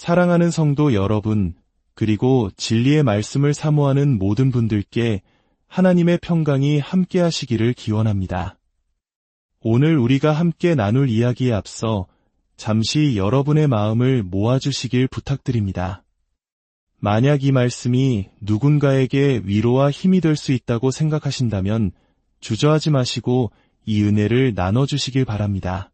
사랑하는 성도 여러분, 그리고 진리의 말씀을 사모하는 모든 분들께 하나님의 평강이 함께 하시기를 기원합니다. 오늘 우리가 함께 나눌 이야기에 앞서 잠시 여러분의 마음을 모아주시길 부탁드립니다. 만약 이 말씀이 누군가에게 위로와 힘이 될 수 있다고 생각하신다면 주저하지 마시고 이 은혜를 나눠주시길 바랍니다.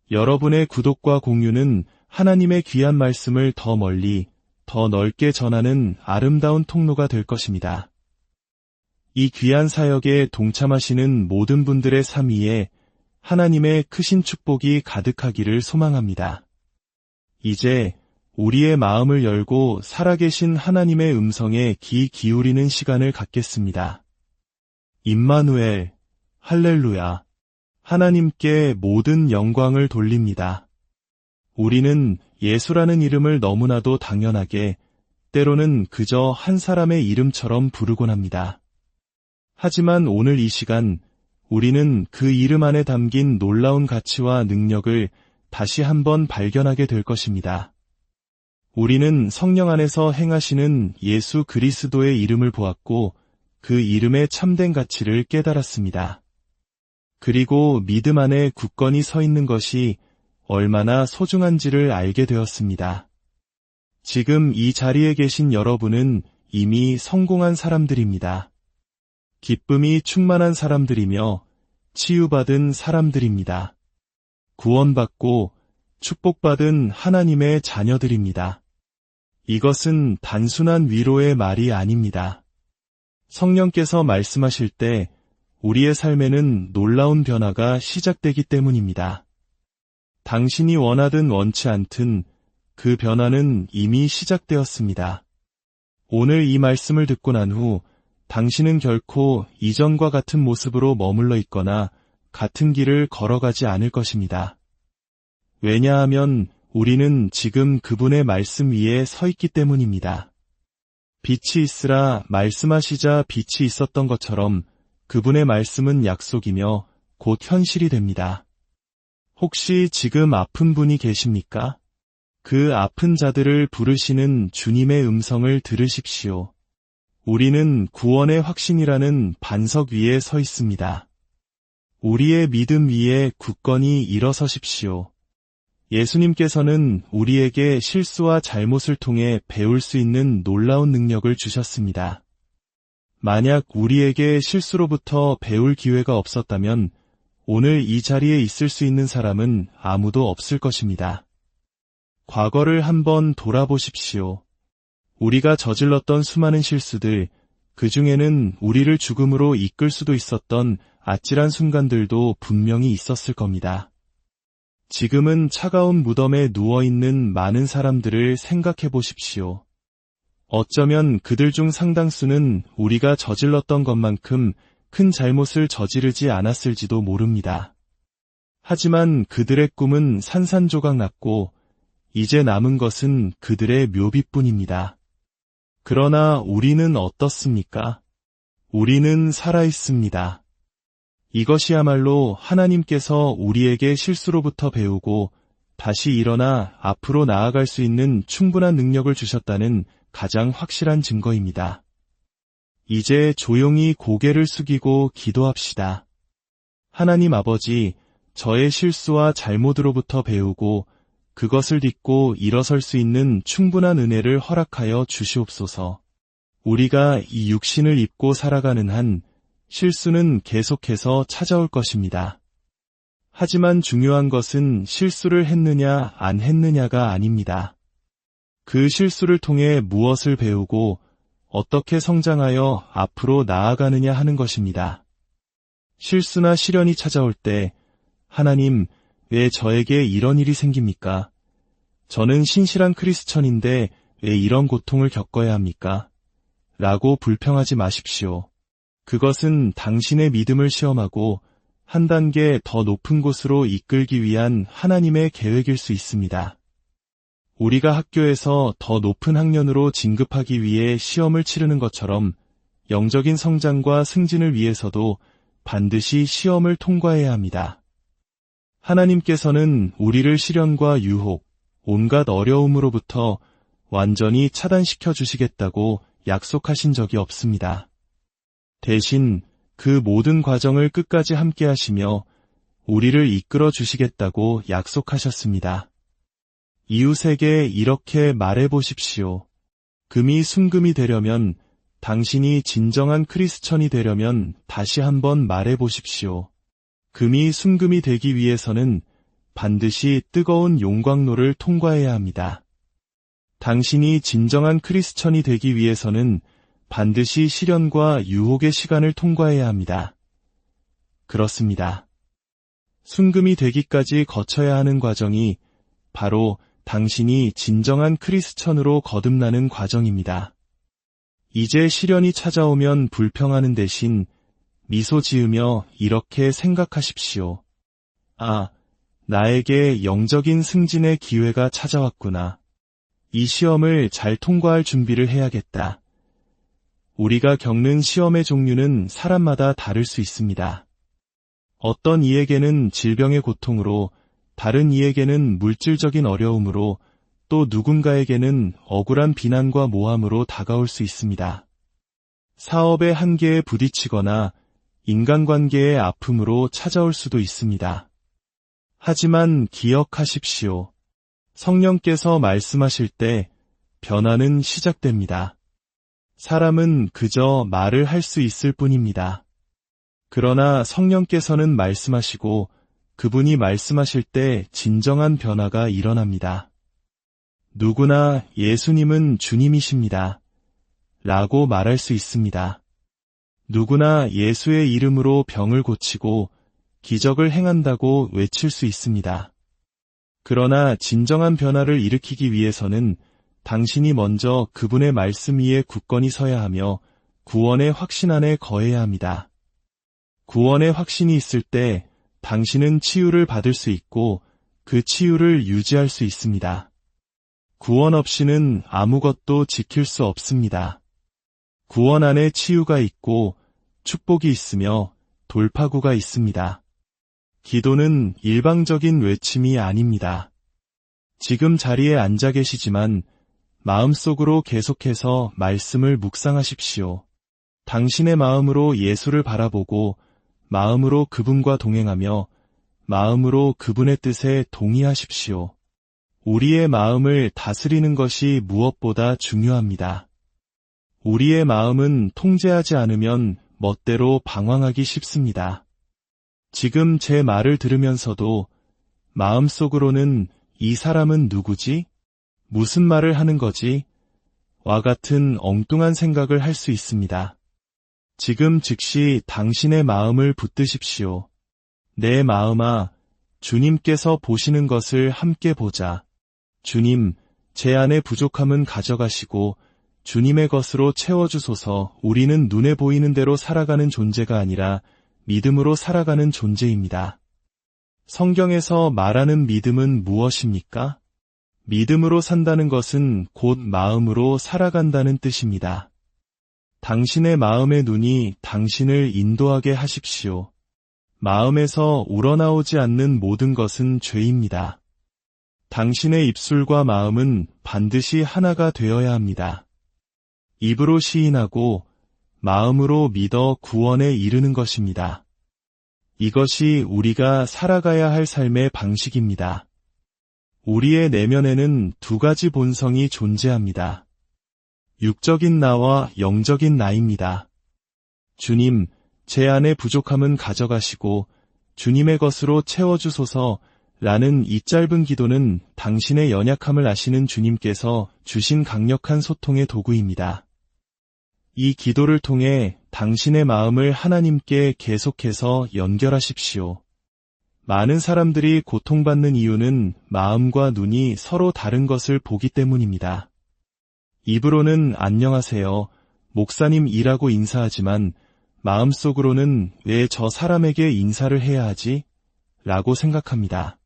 여러분의 구독과 공유는 하나님의 귀한 말씀을 더 멀리, 더 넓게 전하는 아름다운 통로가 될 것입니다. 이 귀한 사역에 동참하시는 모든 분들의 삶 위에 하나님의 크신 축복이 가득하기를 소망합니다. 이제 우리의 마음을 열고 살아계신 하나님의 음성에 귀 기울이는 시간을 갖겠습니다. 임마누엘, 할렐루야. 하나님께 모든 영광을 돌립니다. 우리는 예수라는 이름을 너무나도 당연하게, 때로는 그저 한 사람의 이름처럼 부르곤 합니다. 하지만 오늘 이 시간, 우리는 그 이름 안에 담긴 놀라운 가치와 능력을 다시 한번 발견하게 될 것입니다. 우리는 성령 안에서 행하시는 예수 그리스도의 이름을 보았고, 그 이름의 참된 가치를 깨달았습니다. 그리고 믿음 안에 굳건히 서 있는 것이 얼마나 소중한지를 알게 되었습니다. 지금 이 자리에 계신 여러분은 이미 성공한 사람들입니다. 기쁨이 충만한 사람들이며 치유받은 사람들입니다. 구원받고 축복받은 하나님의 자녀들입니다. 이것은 단순한 위로의 말이 아닙니다. 성령께서 말씀하실 때 우리의 삶에는 놀라운 변화가 시작되기 때문입니다. 당신이 원하든 원치 않든 그 변화는 이미 시작되었습니다. 오늘 이 말씀을 듣고 난 후 당신은 결코 이전과 같은 모습으로 머물러 있거나 같은 길을 걸어가지 않을 것입니다. 왜냐하면 우리는 지금 그분의 말씀 위에 서 있기 때문입니다. 빛이 있으라 말씀하시자 빛이 있었던 것처럼 그분의 말씀은 약속이며 곧 현실이 됩니다. 혹시 지금 아픈 분이 계십니까? 그 아픈 자들을 부르시는 주님의 음성을 들으십시오. 우리는 구원의 확신이라는 반석 위에 서 있습니다. 우리의 믿음 위에 굳건히 일어서십시오. 예수님께서는 우리에게 실수와 잘못을 통해 배울 수 있는 놀라운 능력을 주셨습니다. 만약 우리에게 실수로부터 배울 기회가 없었다면 오늘 이 자리에 있을 수 있는 사람은 아무도 없을 것입니다. 과거를 한번 돌아보십시오. 우리가 저질렀던 수많은 실수들, 그 중에는 우리를 죽음으로 이끌 수도 있었던 아찔한 순간들도 분명히 있었을 겁니다. 지금은 차가운 무덤에 누워있는 많은 사람들을 생각해 보십시오. 어쩌면 그들 중 상당수는 우리가 저질렀던 것만큼 큰 잘못을 저지르지 않았을지도 모릅니다. 하지만 그들의 꿈은 산산조각 났고 이제 남은 것은 그들의 묘비뿐입니다. 그러나 우리는 어떻습니까? 우리는 살아있습니다. 이것이야말로 하나님께서 우리에게 실수로부터 배우고 다시 일어나 앞으로 나아갈 수 있는 충분한 능력을 주셨다는 가장 확실한 증거입니다. 이제 조용히 고개를 숙이고 기도합시다. 하나님 아버지, 저의 실수와 잘못으로부터 배우고 그것을 딛고 일어설 수 있는 충분한 은혜를 허락하여 주시옵소서. 우리가 이 육신을 입고 살아가는 한 실수는 계속해서 찾아올 것입니다. 하지만 중요한 것은 실수를 했느냐 안 했느냐가 아닙니다. 그 실수를 통해 무엇을 배우고 어떻게 성장하여 앞으로 나아가느냐 하는 것입니다. 실수나 시련이 찾아올 때 하나님, 왜 저에게 이런 일이 생깁니까? 저는 신실한 크리스천인데 왜 이런 고통을 겪어야 합니까? 라고 불평하지 마십시오. 그것은 당신의 믿음을 시험하고 한 단계 더 높은 곳으로 이끌기 위한 하나님의 계획일 수 있습니다. 우리가 학교에서 더 높은 학년으로 진급하기 위해 시험을 치르는 것처럼 영적인 성장과 승진을 위해서도 반드시 시험을 통과해야 합니다. 하나님께서는 우리를 시련과 유혹, 온갖 어려움으로부터 완전히 차단시켜 주시겠다고 약속하신 적이 없습니다. 대신 그 모든 과정을 끝까지 함께 하시며 우리를 이끌어 주시겠다고 약속하셨습니다. 이웃에게 이렇게 말해 보십시오. 금이 순금이 되려면, 당신이 진정한 크리스천이 되려면 다시 한번 말해 보십시오. 금이 순금이 되기 위해서는 반드시 뜨거운 용광로를 통과해야 합니다. 당신이 진정한 크리스천이 되기 위해서는 반드시 시련과 유혹의 시간을 통과해야 합니다. 그렇습니다. 순금이 되기까지 거쳐야 하는 과정이 바로 당신이 진정한 크리스천으로 거듭나는 과정입니다. 이제 시련이 찾아오면 불평하는 대신 미소 지으며 이렇게 생각하십시오. 아, 나에게 영적인 승진의 기회가 찾아왔구나. 이 시험을 잘 통과할 준비를 해야겠다. 우리가 겪는 시험의 종류는 사람마다 다를 수 있습니다. 어떤 이에게는 질병의 고통으로, 다른 이에게는 물질적인 어려움으로, 또 누군가에게는 억울한 비난과 모함으로 다가올 수 있습니다. 사업의 한계에 부딪히거나 인간관계의 아픔으로 찾아올 수도 있습니다. 하지만 기억하십시오. 성령께서 말씀하실 때 변화는 시작됩니다. 사람은 그저 말을 할 수 있을 뿐입니다. 그러나 성령께서는 말씀하시고 그분이 말씀하실 때 진정한 변화가 일어납니다. 누구나 예수님은 주님이십니다. 라고 말할 수 있습니다. 누구나 예수의 이름으로 병을 고치고 기적을 행한다고 외칠 수 있습니다. 그러나 진정한 변화를 일으키기 위해서는 당신이 먼저 그분의 말씀 위에 굳건히 서야 하며 구원의 확신 안에 거해야 합니다. 구원의 확신이 있을 때 당신은 치유를 받을 수 있고 그 치유를 유지할 수 있습니다. 구원 없이는 아무것도 지킬 수 없습니다. 구원 안에 치유가 있고 축복이 있으며 돌파구가 있습니다. 기도는 일방적인 외침이 아닙니다. 지금 자리에 앉아 계시지만 마음속으로 계속해서 말씀을 묵상하십시오. 당신의 마음으로 예수를 바라보고 마음으로 그분과 동행하며 마음으로 그분의 뜻에 동의하십시오. 우리의 마음을 다스리는 것이 무엇보다 중요합니다. 우리의 마음은 통제하지 않으면 멋대로 방황하기 쉽습니다. 지금 제 말을 들으면서도 마음속으로는 이 사람은 누구지? 무슨 말을 하는 거지? 와 같은 엉뚱한 생각을 할 수 있습니다. 지금 즉시 당신의 마음을 붙드십시오. 내 마음아, 주님께서 보시는 것을 함께 보자. 주님, 제 안의 부족함은 가져가시고 주님의 것으로 채워주소서. 우리는 눈에 보이는 대로 살아가는 존재가 아니라 믿음으로 살아가는 존재입니다. 성경에서 말하는 믿음은 무엇입니까? 믿음으로 산다는 것은 곧 마음으로 살아간다는 뜻입니다. 당신의 마음의 눈이 당신을 인도하게 하십시오. 마음에서 우러나오지 않는 모든 것은 죄입니다. 당신의 입술과 마음은 반드시 하나가 되어야 합니다. 입으로 시인하고 마음으로 믿어 구원에 이르는 것입니다. 이것이 우리가 살아가야 할 삶의 방식입니다. 우리의 내면에는 두 가지 본성이 존재합니다. 육적인 나와 영적인 나입니다. 주님, 제 안의 부족함은 가져가시고 주님의 것으로 채워주소서 라는 이 짧은 기도는 당신의 연약함을 아시는 주님께서 주신 강력한 소통의 도구입니다. 이 기도를 통해 당신의 마음을 하나님께 계속해서 연결하십시오. 많은 사람들이 고통받는 이유는 마음과 눈이 서로 다른 것을 보기 때문입니다. 입으로는 안녕하세요, 목사님이라고 인사하지만 마음속으로는 왜 저 사람에게 인사를 해야 하지? 라고 생각합니다.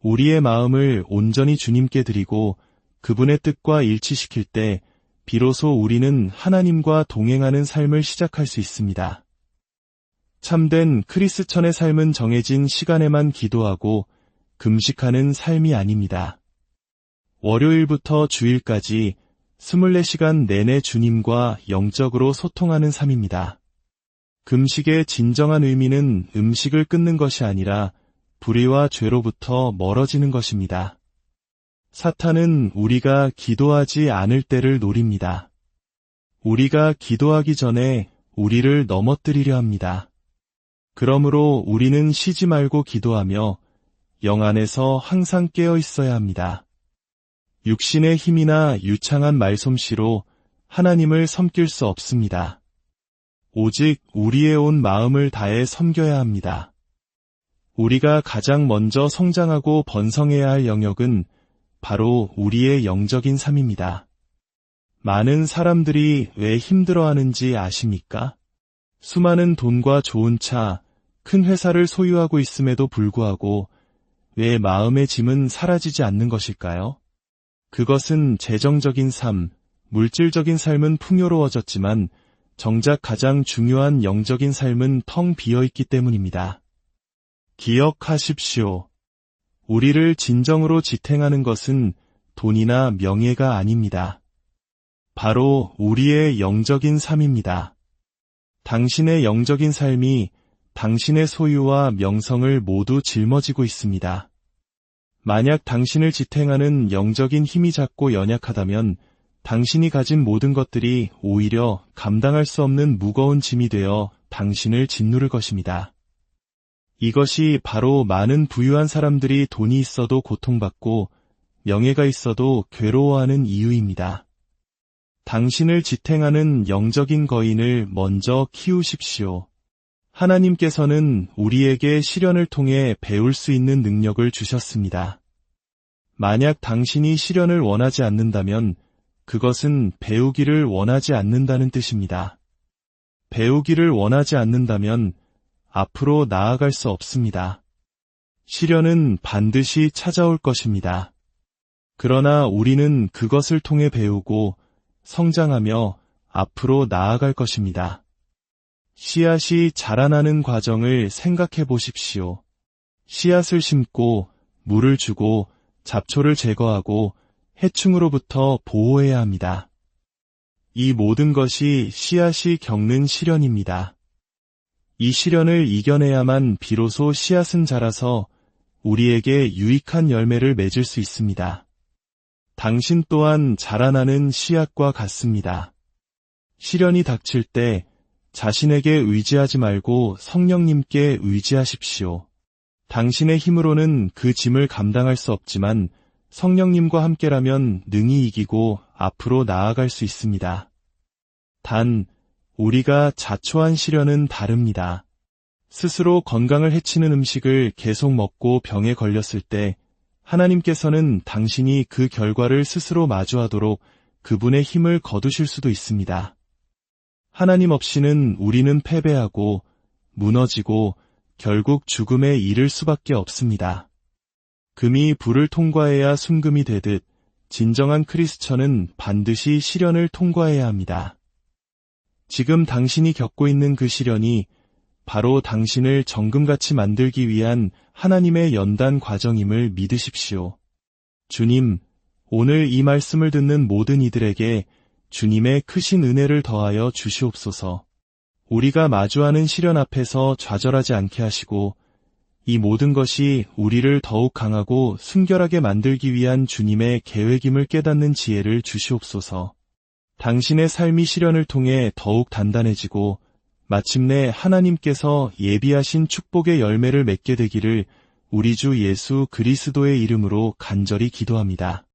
우리의 마음을 온전히 주님께 드리고 그분의 뜻과 일치시킬 때 비로소 우리는 하나님과 동행하는 삶을 시작할 수 있습니다. 참된 크리스천의 삶은 정해진 시간에만 기도하고 금식하는 삶이 아닙니다. 월요일부터 주일까지 24시간 내내 주님과 영적으로 소통하는 삶입니다. 금식의 진정한 의미는 음식을 끊는 것이 아니라 불의와 죄로부터 멀어지는 것입니다. 사탄은 우리가 기도하지 않을 때를 노립니다. 우리가 기도하기 전에 우리를 넘어뜨리려 합니다. 그러므로 우리는 쉬지 말고 기도하며 영 안에서 항상 깨어 있어야 합니다. 육신의 힘이나 유창한 말솜씨로 하나님을 섬길 수 없습니다. 오직 우리의 온 마음을 다해 섬겨야 합니다. 우리가 가장 먼저 성장하고 번성해야 할 영역은 바로 우리의 영적인 삶입니다. 많은 사람들이 왜 힘들어하는지 아십니까? 수많은 돈과 좋은 차, 큰 회사를 소유하고 있음에도 불구하고 왜 마음의 짐은 사라지지 않는 것일까요? 그것은 재정적인 삶, 물질적인 삶은 풍요로워졌지만 정작 가장 중요한 영적인 삶은 텅 비어있기 때문입니다. 기억하십시오. 우리를 진정으로 지탱하는 것은 돈이나 명예가 아닙니다. 바로 우리의 영적인 삶입니다. 당신의 영적인 삶이 당신의 소유와 명성을 모두 짊어지고 있습니다. 만약 당신을 지탱하는 영적인 힘이 작고 연약하다면 당신이 가진 모든 것들이 오히려 감당할 수 없는 무거운 짐이 되어 당신을 짓누를 것입니다. 이것이 바로 많은 부유한 사람들이 돈이 있어도 고통받고 명예가 있어도 괴로워하는 이유입니다. 당신을 지탱하는 영적인 거인을 먼저 키우십시오. 하나님께서는 우리에게 시련을 통해 배울 수 있는 능력을 주셨습니다. 만약 당신이 시련을 원하지 않는다면 그것은 배우기를 원하지 않는다는 뜻입니다. 배우기를 원하지 않는다면 앞으로 나아갈 수 없습니다. 시련은 반드시 찾아올 것입니다. 그러나 우리는 그것을 통해 배우고 성장하며 앞으로 나아갈 것입니다. 씨앗이 자라나는 과정을 생각해 보십시오. 씨앗을 심고 물을 주고 잡초를 제거하고 해충으로부터 보호해야 합니다. 이 모든 것이 씨앗이 겪는 시련입니다. 이 시련을 이겨내야만 비로소 씨앗은 자라서 우리에게 유익한 열매를 맺을 수 있습니다. 당신 또한 자라나는 씨앗과 같습니다. 시련이 닥칠 때 자신에게 의지하지 말고 성령님께 의지하십시오. 당신의 힘으로는 그 짐을 감당할 수 없지만 성령님과 함께라면 능히 이기고 앞으로 나아갈 수 있습니다. 단, 우리가 자초한 시련은 다릅니다. 스스로 건강을 해치는 음식을 계속 먹고 병에 걸렸을 때 하나님께서는 당신이 그 결과를 스스로 마주하도록 그분의 힘을 거두실 수도 있습니다. 하나님 없이는 우리는 패배하고 무너지고 결국 죽음에 이를 수밖에 없습니다. 금이 불을 통과해야 순금이 되듯 진정한 크리스천은 반드시 시련을 통과해야 합니다. 지금 당신이 겪고 있는 그 시련이 바로 당신을 정금같이 만들기 위한 하나님의 연단 과정임을 믿으십시오. 주님, 오늘 이 말씀을 듣는 모든 이들에게 주님의 크신 은혜를 더하여 주시옵소서. 우리가 마주하는 시련 앞에서 좌절하지 않게 하시고 이 모든 것이 우리를 더욱 강하고 순결하게 만들기 위한 주님의 계획임을 깨닫는 지혜를 주시옵소서. 당신의 삶이 시련을 통해 더욱 단단해지고 마침내 하나님께서 예비하신 축복의 열매를 맺게 되기를 우리 주 예수 그리스도의 이름으로 간절히 기도합니다.